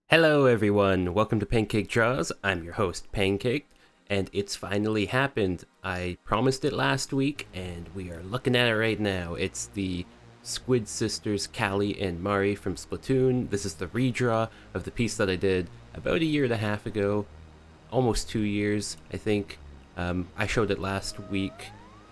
Hello everyone, welcome to Pancake Draws. I'm your host, Paincaked, and it's finally happened. I promised it last week, and we are looking at it right now. It's the Squid sisters, Callie and Mari from Splatoon. This is the redraw of the piece that I did about a year and a half ago, almost 2 years, I think. I showed it last week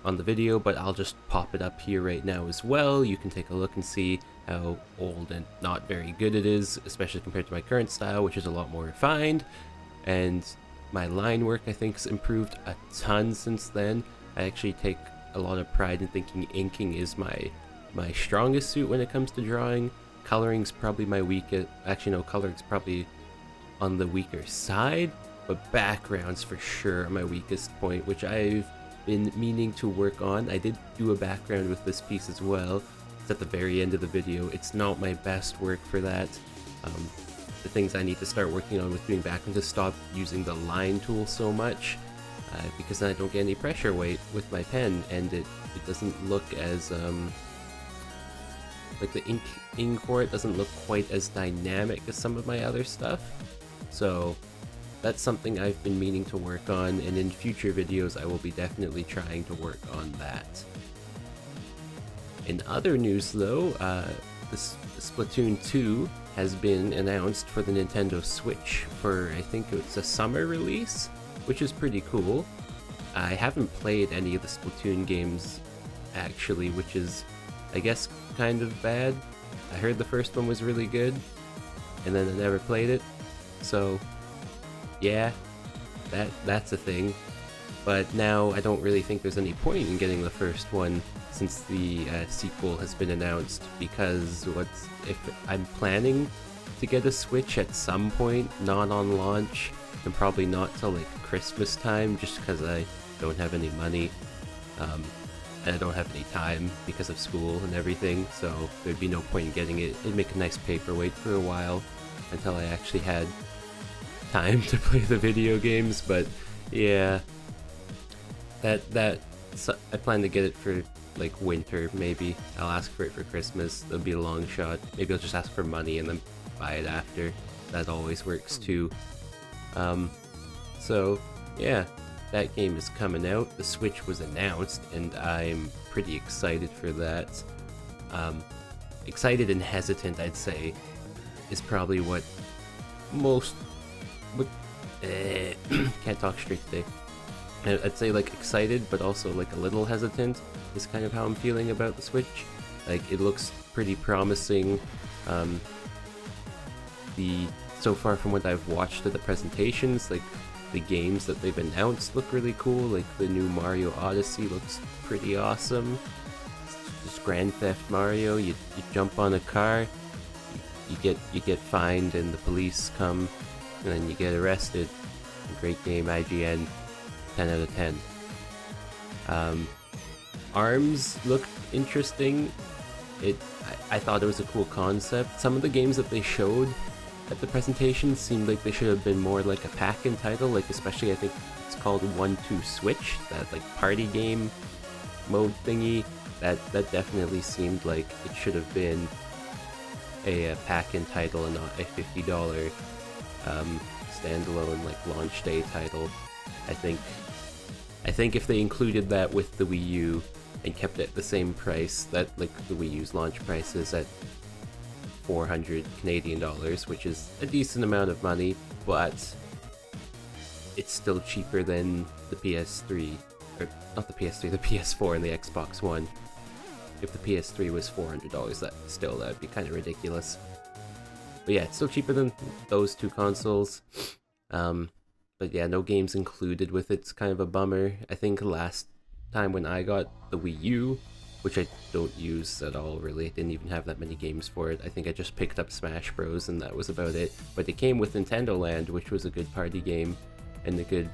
on the video, but I'll just pop it up here right now as well. You can take a look and see how old and not very good it is, especially compared to my current style, which is a lot more refined. And my line work, I think, has improved a ton since then. I actually take a lot of pride in thinking inking is my strongest suit when it comes to drawing. Coloring's probably my weakest. Actually, no, coloring's probably on the weaker side, but backgrounds for sure are my weakest point, which I've been meaning to work on. I did do a background with this piece as well. It's at the very end of the video. It's not my best work for that. The things I need to start working on with doing background is stop using the line tool so much, because then I don't get any pressure weight with my pen, and it doesn't look as like the ink for it doesn't look quite as dynamic as some of my other stuff. So that's something I've been meaning to work on, and in future videos I will be definitely trying to work on that. In other news though, the Splatoon 2 has been announced for the Nintendo Switch for, I think it's a summer release, which is pretty cool. I haven't played any of the Splatoon games actually, which is, I guess, kind of bad. I heard the first one was really good, and then I never played it, so yeah, that's a thing. But now I don't really think there's any point in getting the first one since the sequel has been announced, because if I'm planning to get a Switch at some point, not on launch, and probably not till like Christmas time, just because I don't have any money, and I don't have any time because of school and everything, so there'd be no point in getting it. It'd make a nice paperweight for a while until I actually had time to play the video games. But yeah, so I plan to get it for like winter. Maybe I'll ask for it for Christmas. That'll be a long shot. Maybe I'll just ask for money and then buy it after. That always works too. So yeah, that game is coming out. The Switch was announced, and I'm pretty excited for that. Excited and hesitant, I'd say, is probably what most can't talk straight today. I'd say like excited, but also like a little hesitant is kind of how I'm feeling about the Switch. Like, it looks pretty promising. So far from what I've watched of the presentations, like the games that they've announced look really cool. Like the new Mario Odyssey looks pretty awesome. It's just Grand Theft Mario. You jump on a car, you get fined, and the police come, and then you get arrested. Great game, IGN, 10 out of 10. ARMS looked interesting. I thought it was a cool concept. Some of the games that they showed at the presentation seemed like they should have been more like a pack-in title, like especially I think it's called 1-2 Switch, that like party game mode thingy. That definitely seemed like it should have been a pack-in title and not a $50 standalone like launch day title. I think if they included that with the Wii U and kept it the same price, that like the Wii U's launch price is at 400 Canadian dollars, which is a decent amount of money, but it's still cheaper than the PS3, or not the PS3, the PS4 and the Xbox One. If the PS3 was $400, that'd be kind of ridiculous. But yeah, it's still cheaper than those two consoles. But yeah, no games included with it's kind of a bummer. I think last time when I got the Wii U, which I don't use at all really, didn't even have that many games for it. I think I just picked up Smash Bros and that was about it. But it came with Nintendo Land, which was a good party game and a good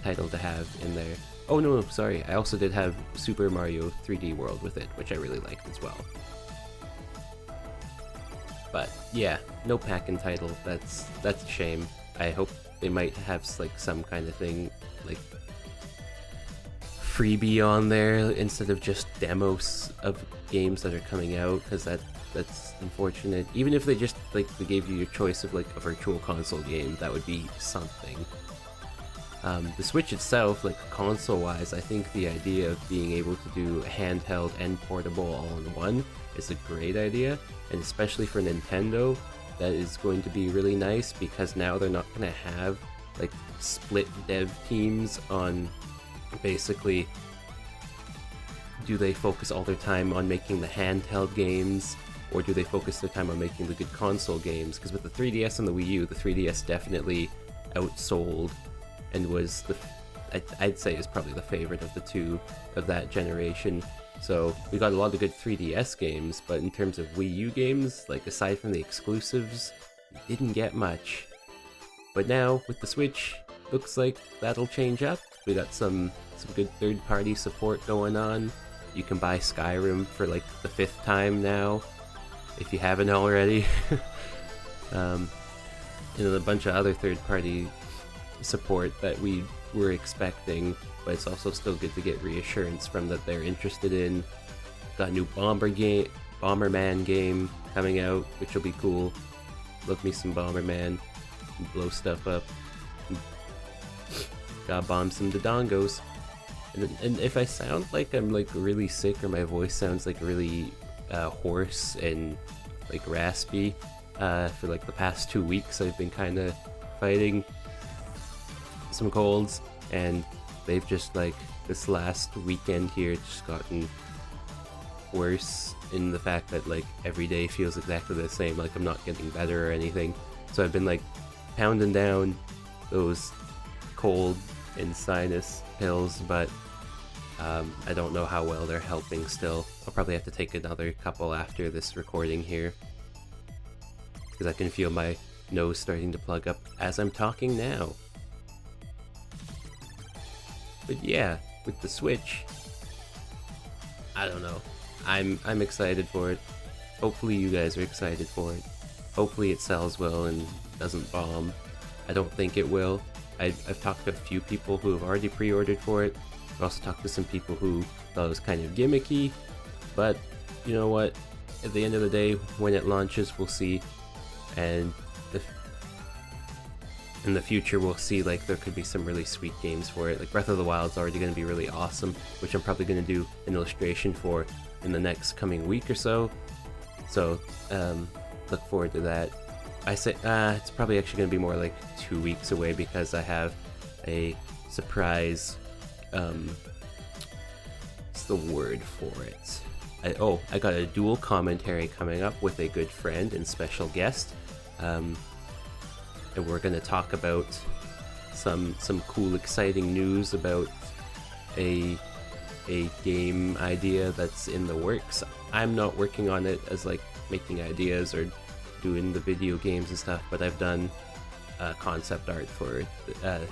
title to have in there. Oh no, sorry, I also did have Super Mario 3D World with it, which I really liked as well. But yeah, no pack-in title. That's a shame. I hope they might have like some kind of thing, like freebie on there instead of just demos of games that are coming out, because that's unfortunate. Even if they just like they gave you your choice of like a virtual console game, that would be something. The Switch itself, like console-wise, I think the idea of being able to do handheld and portable all in one is a great idea, and especially for Nintendo, that is going to be really nice, because now they're not going to have like split dev teams on basically, do they focus all their time on making the handheld games, or do they focus their time on making the good console games? Because with the 3DS and the Wii U, the 3DS definitely outsold and was I'd say is probably the favorite of the two of that generation. So we got a lot of good 3DS games, but in terms of Wii U games, like aside from the exclusives, we didn't get much. But now with the Switch, looks like that'll change up. We got some good third-party support going on. You can buy Skyrim for like the 5th time now, if you haven't already. And a bunch of other third-party support that we were expecting, but it's also still good to get reassurance from that they're interested in. Got a new Bomberman game coming out, which will be cool. Love me some Bomberman. Blow stuff up. Gotta bomb some Dodongos. And if I sound like I'm like really sick, or my voice sounds like really hoarse and like raspy, for like the past 2 weeks I've been kind of fighting some colds, and they've just like this last weekend here just gotten worse in the fact that like every day feels exactly the same, like I'm not getting better or anything. So I've been like pounding down those cold and sinus pills, but I don't know how well they're helping still. I'll probably have to take another couple after this recording here, because I can feel my nose starting to plug up as I'm talking now. But yeah, with the Switch, I don't know. I'm excited for it. Hopefully you guys are excited for it. Hopefully it sells well and doesn't bomb. I don't think it will. I've talked to a few people who have already pre-ordered for it. I've also talked to some people who thought it was kind of gimmicky, but you know what? At the end of the day, when it launches, we'll see. And in the future, we'll see like there could be some really sweet games for it. Like Breath of the Wild's already going to be really awesome, which I'm probably going to do an illustration for in the next coming week or so. So look forward to that. I say it's probably actually going to be more like 2 weeks away, because I have a surprise. What's the word for it? I got a dual commentary coming up with a good friend and special guest. And we're going to talk about some cool, exciting news about a game idea that's in the works. I'm not working on it as like making ideas or doing the video games and stuff, but I've done concept art for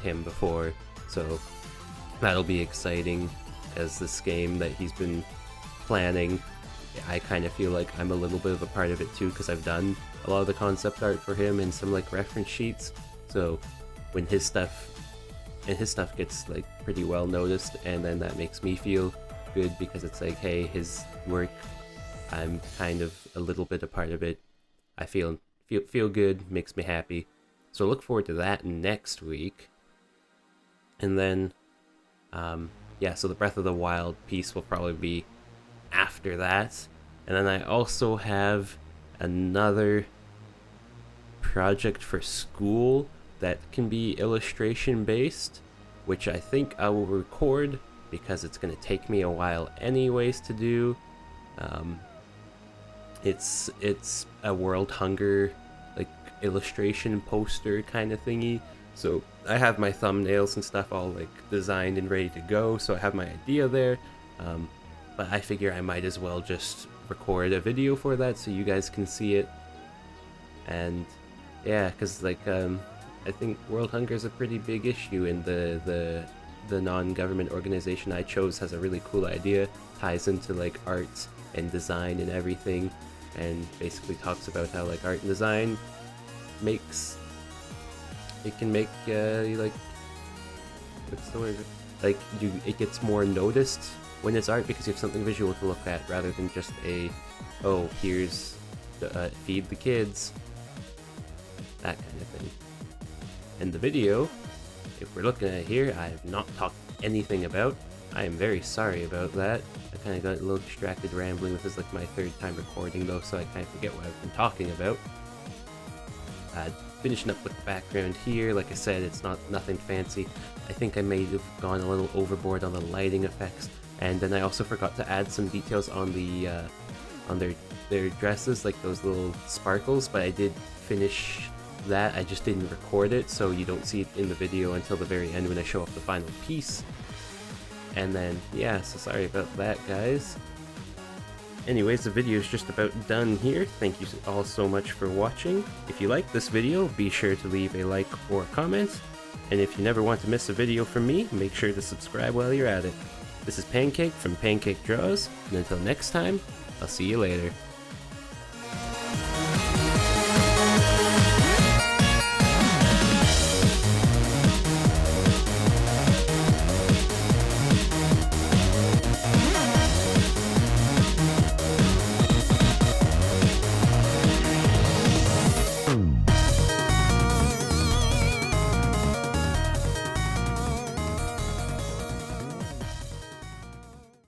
him before, so that'll be exciting. As this game that he's been planning, I kind of feel like I'm a little bit of a part of it too, because I've done a lot of the concept art for him and some like reference sheets. So when his stuff gets like pretty well noticed, and then that makes me feel good, because it's like, hey, his work, I'm kind of a little bit a part of it. I feel good, makes me happy. So look forward to that next week. And then yeah, so the Breath of the Wild piece will probably be after that. And then I also have another project for school that can be illustration based, which I think I will record, because it's going to take me a while anyways to do. It's a World Hunger like illustration poster kind of thingy. So I have my thumbnails and stuff all like designed and ready to go, so I have my idea there. But I figure I might as well just record a video for that so you guys can see it. And yeah, because like I think World Hunger is a pretty big issue, and the non-government organization I chose has a really cool idea, ties into like art and design and everything, and basically talks about how like art and design can make like, what's the word? like it gets more noticed when it's art because you have something visual to look at rather than just a, oh, here's the, feed the kids, that kind of thing. And the video, if we're looking at it here, I have not talked anything about. I am very sorry about that. I kind of got a little distracted rambling. This is like my third time recording though, so I kind of forget what I've been talking about. Finishing up with the background here, like I said, it's nothing fancy. I think I may have gone a little overboard on the lighting effects, and then I also forgot to add some details on the on their dresses, like those little sparkles, but I did finish that. I just didn't record it, so you don't see it in the video until the very end when I show off the final piece. And then, yeah, so sorry about that, guys. Anyways, the video is just about done here. Thank you all so much for watching. If you like this video, be sure to leave a like or a comment. And if you never want to miss a video from me, make sure to subscribe while you're at it. This is Paincaked from Paincaked Draws, and until next time, I'll see you later.